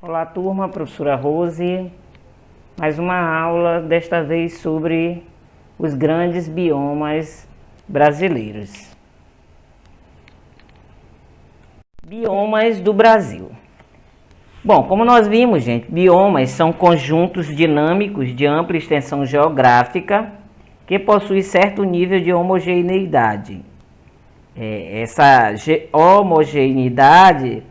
Olá turma, professora Rose, mais uma aula, desta vez sobre os grandes biomas brasileiros. Biomas do Brasil. Bom, como nós vimos, gente, biomas são conjuntos dinâmicos de ampla extensão geográfica que possuem certo nível de homogeneidade. Essa homogeneidade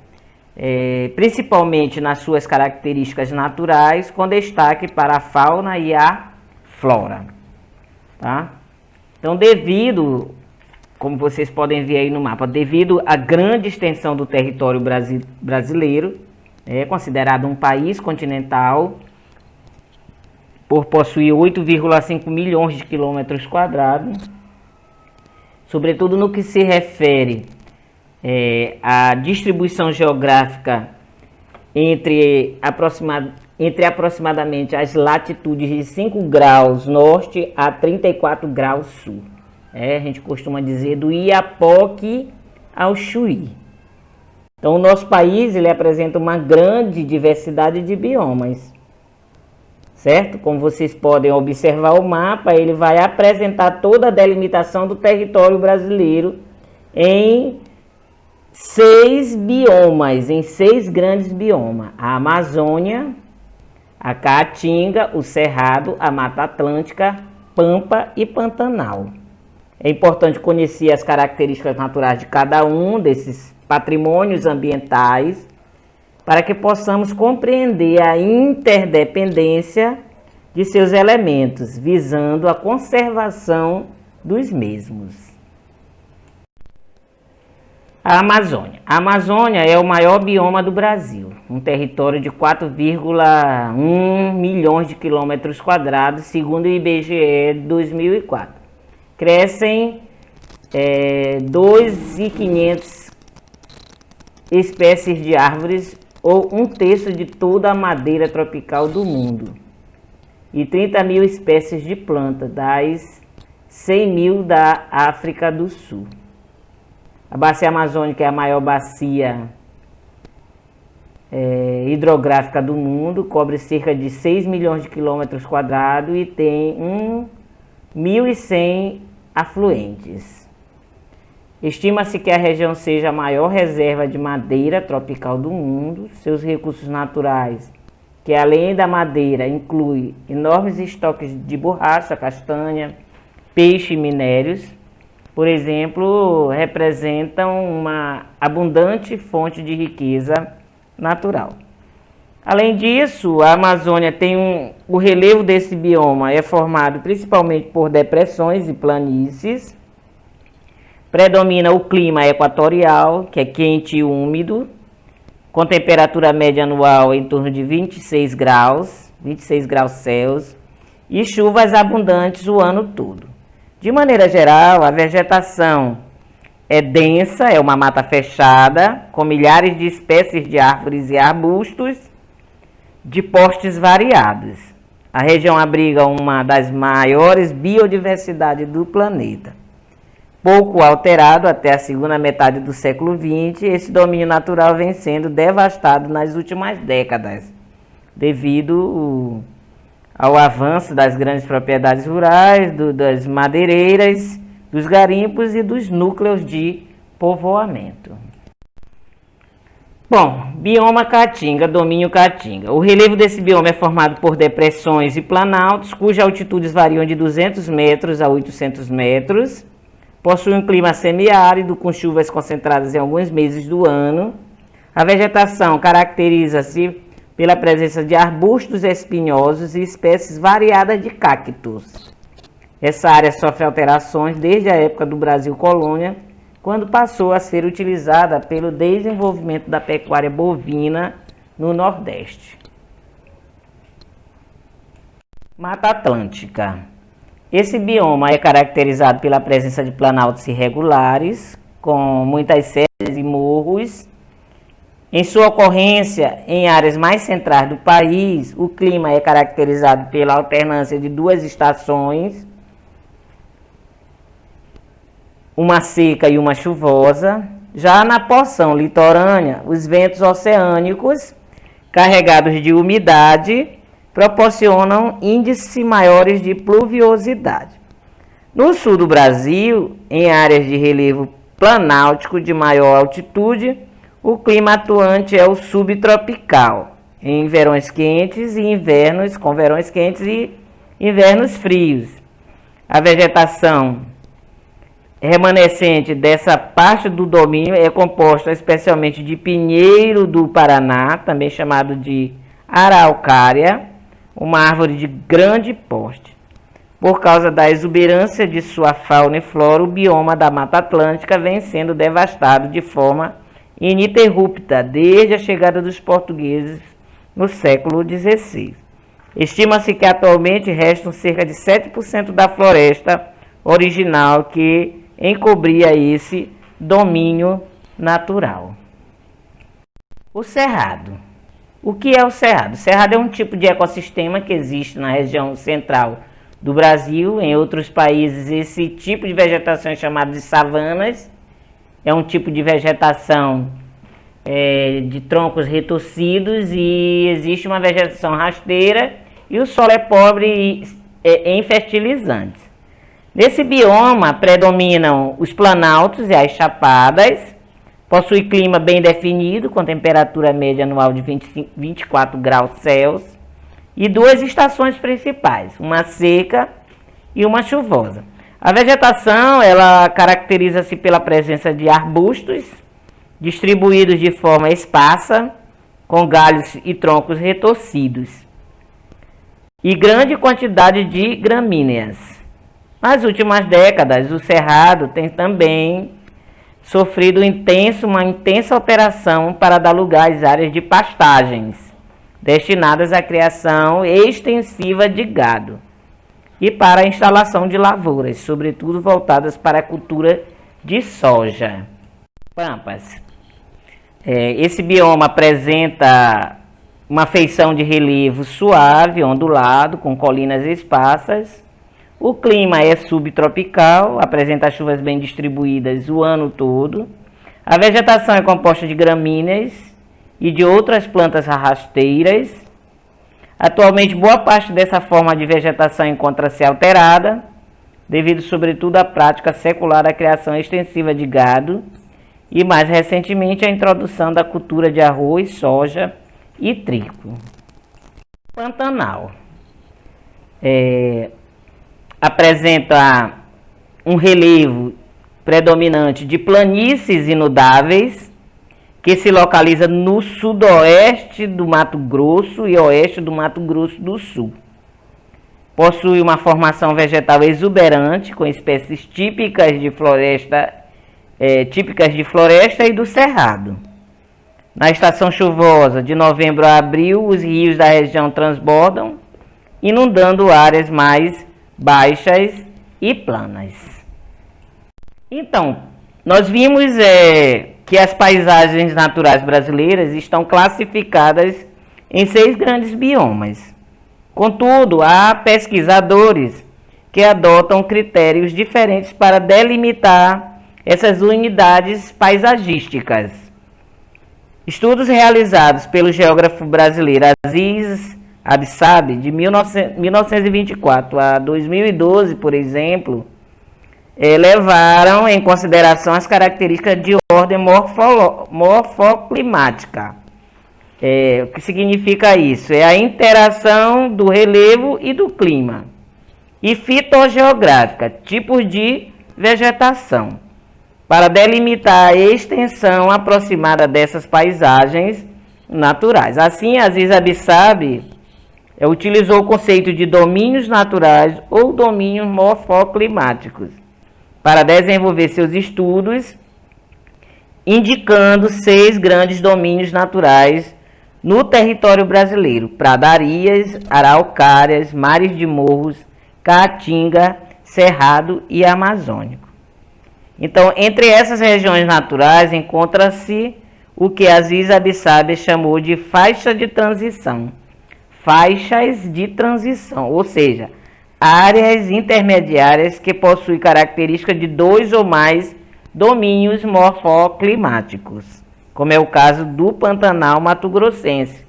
principalmente nas suas características naturais, com destaque para a fauna e a flora. Tá? Então, como vocês podem ver aí no mapa, devido à grande extensão do território brasileiro, é considerado um país continental, por possuir 8,5 milhões de quilômetros quadrados, sobretudo no que se refere a distribuição geográfica entre aproximadamente as latitudes de 5 graus norte a 34 graus sul. A gente costuma dizer do Iapoque ao Chuí. Então, o nosso país ele apresenta uma grande diversidade de biomas, certo? Como vocês podem observar o mapa, ele vai apresentar toda a delimitação do território brasileiro em 6 biomas, em 6 grandes biomas: a Amazônia, a Caatinga, o Cerrado, a Mata Atlântica, Pampa e Pantanal. É importante conhecer as características naturais de cada um desses patrimônios ambientais para que possamos compreender a interdependência de seus elementos, visando a conservação dos mesmos. A Amazônia. A Amazônia é o maior bioma do Brasil, um território de 4,1 milhões de quilômetros quadrados, segundo o IBGE de 2004. Crescem 2.500 espécies de árvores, ou 1/3 de toda a madeira tropical do mundo, e 30 mil espécies de plantas, das 100 mil da África do Sul. A bacia amazônica é a maior bacia hidrográfica do mundo, cobre cerca de 6 milhões de quilômetros quadrados e tem 1.100 afluentes. Estima-se que a região seja a maior reserva de madeira tropical do mundo. Seus recursos naturais, que além da madeira inclui enormes estoques de borracha, castanha, peixe e minérios, por exemplo, representam uma abundante fonte de riqueza natural. Além disso, a Amazônia tem o relevo desse bioma é formado principalmente por depressões e planícies. Predomina o clima equatorial, que é quente e úmido, com temperatura média anual em torno de 26 graus Celsius, e chuvas abundantes o ano todo. De maneira geral, a vegetação é densa, é uma mata fechada, com milhares de espécies de árvores e arbustos de portes variados. A região abriga uma das maiores biodiversidades do planeta. Pouco alterado até a segunda metade do século XX, esse domínio natural vem sendo devastado nas últimas décadas, devido ao avanço das grandes propriedades rurais, das madeireiras, dos garimpos e dos núcleos de povoamento. Bom, bioma Caatinga, domínio Caatinga. O relevo desse bioma é formado por depressões e planaltos, cujas altitudes variam de 200 metros a 800 metros. Possui um clima semiárido, com chuvas concentradas em alguns meses do ano. A vegetação caracteriza-se pela presença de arbustos espinhosos e espécies variadas de cactos. Essa área sofre alterações desde a época do Brasil colônia, quando passou a ser utilizada pelo desenvolvimento da pecuária bovina no Nordeste. Mata Atlântica. Esse bioma é caracterizado pela presença de planaltos irregulares, com muitas serras e morros. Em sua ocorrência em áreas mais centrais do país, o clima é caracterizado pela alternância de 2 estações, uma seca e uma chuvosa. Já na porção litorânea, os ventos oceânicos carregados de umidade proporcionam índices maiores de pluviosidade. No sul do Brasil, em áreas de relevo planáltico de maior altitude, o clima atuante é o subtropical, em verões quentes e invernos, com verões quentes e invernos frios. A vegetação remanescente dessa parte do domínio é composta especialmente de pinheiro do Paraná, também chamado de araucária, uma árvore de grande porte. Por causa da exuberância de sua fauna e flora, o bioma da Mata Atlântica vem sendo devastado de forma ininterrupta desde a chegada dos portugueses no século XVI. Estima-se que atualmente restam cerca de 7% da floresta original que encobria esse domínio natural. O cerrado. O que é o cerrado? O cerrado é um tipo de ecossistema que existe na região central do Brasil. Em outros países, esse tipo de vegetação é chamado de savanas. É um tipo de vegetação de troncos retorcidos e existe uma vegetação rasteira e o solo é pobre em fertilizantes. Nesse bioma predominam os planaltos e as chapadas, possui clima bem definido, com temperatura média anual de 24 graus Celsius, e duas estações principais, uma seca e uma chuvosa. A vegetação ela caracteriza-se pela presença de arbustos, distribuídos de forma esparsa, com galhos e troncos retorcidos, e grande quantidade de gramíneas. Nas últimas décadas, o cerrado tem também sofrido uma intensa alteração para dar lugar às áreas de pastagens, destinadas à criação extensiva de gado e para a instalação de lavouras, sobretudo voltadas para a cultura de soja. Pampas. Esse bioma apresenta uma feição de relevo suave, ondulado, com colinas esparsas. O clima é subtropical, apresenta chuvas bem distribuídas o ano todo. A vegetação é composta de gramíneas e de outras plantas rasteiras. Atualmente, boa parte dessa forma de vegetação encontra-se alterada, devido sobretudo à prática secular da criação extensiva de gado e, mais recentemente, à introdução da cultura de arroz, soja e trigo. Pantanal. Apresenta um relevo predominante de planícies inudáveis, que se localiza no sudoeste do Mato Grosso e oeste do Mato Grosso do Sul. Possui uma formação vegetal exuberante, com espécies típicas de floresta e do cerrado. Na estação chuvosa, de novembro a abril, os rios da região transbordam, inundando áreas mais baixas e planas. Então, nós vimos que as paisagens naturais brasileiras estão classificadas em 6 grandes biomas. Contudo, há pesquisadores que adotam critérios diferentes para delimitar essas unidades paisagísticas. Estudos realizados pelo geógrafo brasileiro Aziz Abissab, de 1924 a 2012, por exemplo, levaram em consideração as características de ordem morfoclimática. O que significa isso? É a interação do relevo e do clima. E fitogeográfica, tipos de vegetação, para delimitar a extensão aproximada dessas paisagens naturais. Assim, Aziz Abissab utilizou o conceito de domínios naturais ou domínios morfoclimáticos para desenvolver seus estudos, indicando 6 grandes domínios naturais no território brasileiro: pradarias, araucárias, mares de morros, caatinga, cerrado e amazônico. Então, entre essas regiões naturais encontra-se o que Aziz Abissab chamou de faixa de transição. Faixas de transição, ou seja, áreas intermediárias que possuem características de 2 ou mais domínios morfoclimáticos, como é o caso do Pantanal Mato Grossense,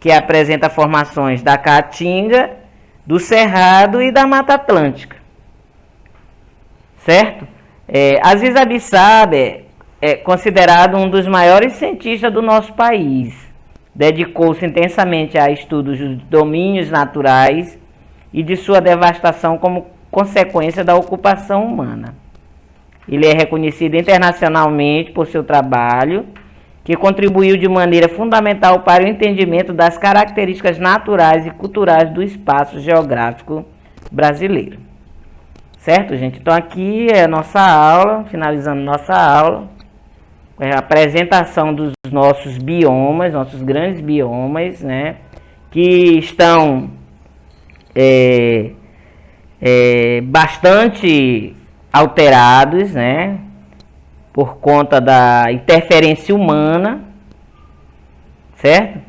que apresenta formações da Caatinga, do Cerrado e da Mata Atlântica. Certo? Aziz Abissab é considerado um dos maiores cientistas do nosso país. Dedicou-se intensamente a estudos dos domínios naturais e de sua devastação como consequência da ocupação humana. Ele é reconhecido internacionalmente por seu trabalho, que contribuiu de maneira fundamental para o entendimento das características naturais e culturais do espaço geográfico brasileiro. Certo, gente? Então aqui é a nossa aula, finalizando nossa aula, a apresentação dos nossos biomas, nossos grandes biomas, né? Que estão bastante alterados, né? Por conta da interferência humana, certo?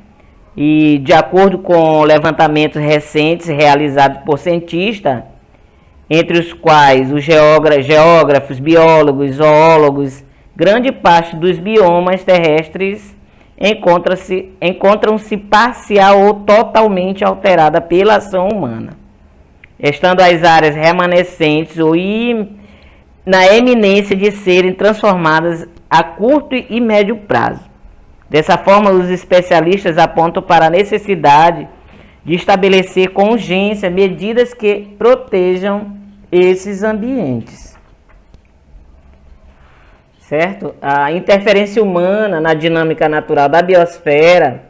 E de acordo com levantamentos recentes realizados por cientistas, entre os quais os geógrafos, biólogos, zoólogos, grande parte dos biomas terrestres encontram-se parcial ou totalmente alterada pela ação humana, estando as áreas remanescentes ou na eminência de serem transformadas a curto e médio prazo. Dessa forma, os especialistas apontam para a necessidade de estabelecer com urgência medidas que protejam esses ambientes. Certo? A interferência humana na dinâmica natural da biosfera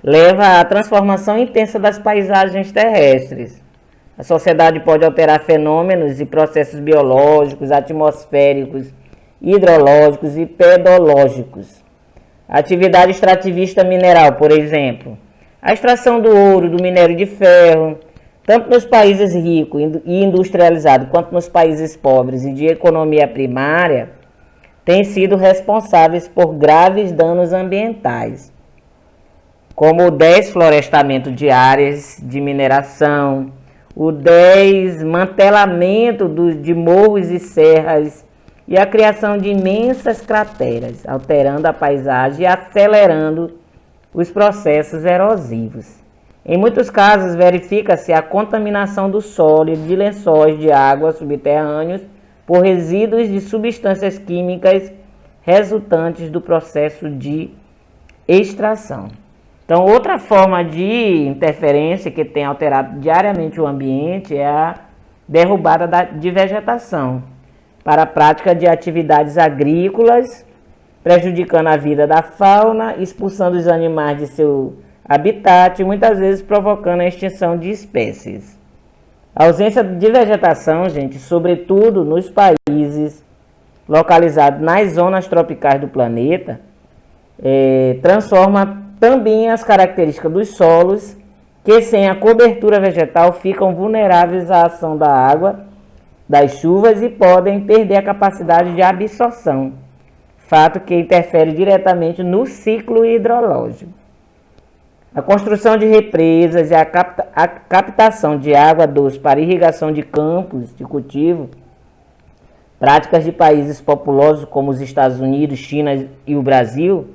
leva à transformação intensa das paisagens terrestres. A sociedade pode alterar fenômenos e processos biológicos, atmosféricos, hidrológicos e pedológicos. A atividade extrativista mineral, por exemplo, a extração do ouro, do minério de ferro, tanto nos países ricos e industrializados quanto nos países pobres e de economia primária, têm sido responsáveis por graves danos ambientais, como o desflorestamento de áreas de mineração, o desmantelamento de morros e serras e a criação de imensas crateras, alterando a paisagem e acelerando os processos erosivos. Em muitos casos, verifica-se a contaminação do solo e de lençóis de água subterrâneos por resíduos de substâncias químicas resultantes do processo de extração. Então, outra forma de interferência que tem alterado diariamente o ambiente é a derrubada de vegetação para a prática de atividades agrícolas, prejudicando a vida da fauna, expulsando os animais de seu habitat e muitas vezes provocando a extinção de espécies. A ausência de vegetação, gente, sobretudo nos países localizados nas zonas tropicais do planeta, transforma também as características dos solos, que sem a cobertura vegetal ficam vulneráveis à ação da água, das chuvas e podem perder a capacidade de absorção, fato que interfere diretamente no ciclo hidrológico. A construção de represas e a captação de água doce para irrigação de campos de cultivo, práticas de países populosos como os Estados Unidos, China e o Brasil,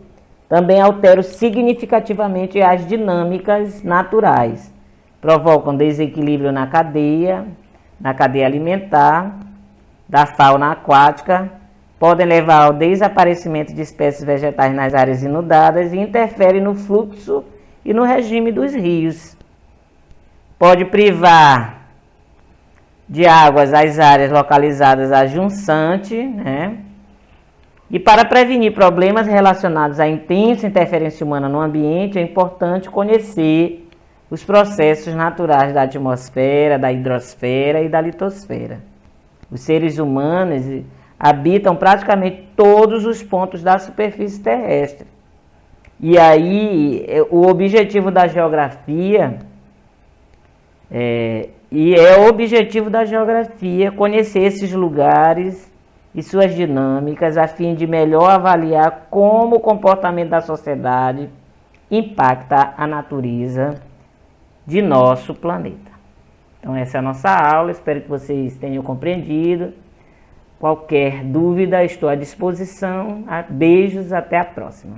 também alteram significativamente as dinâmicas naturais, provocam desequilíbrio na cadeia alimentar, da fauna aquática, podem levar ao desaparecimento de espécies vegetais nas áreas inundadas e interferem no fluxo e no regime dos rios. Pode privar de águas as áreas localizadas à junçante, né? E para prevenir problemas relacionados à intensa interferência humana no ambiente, é importante conhecer os processos naturais da atmosfera, da hidrosfera e da litosfera. Os seres humanos habitam praticamente todos os pontos da superfície terrestre. E aí, o objetivo da geografia, conhecer esses lugares e suas dinâmicas, a fim de melhor avaliar como o comportamento da sociedade impacta a natureza de nosso planeta. Então essa é a nossa aula, espero que vocês tenham compreendido. Qualquer dúvida, estou à disposição. Beijos, até a próxima.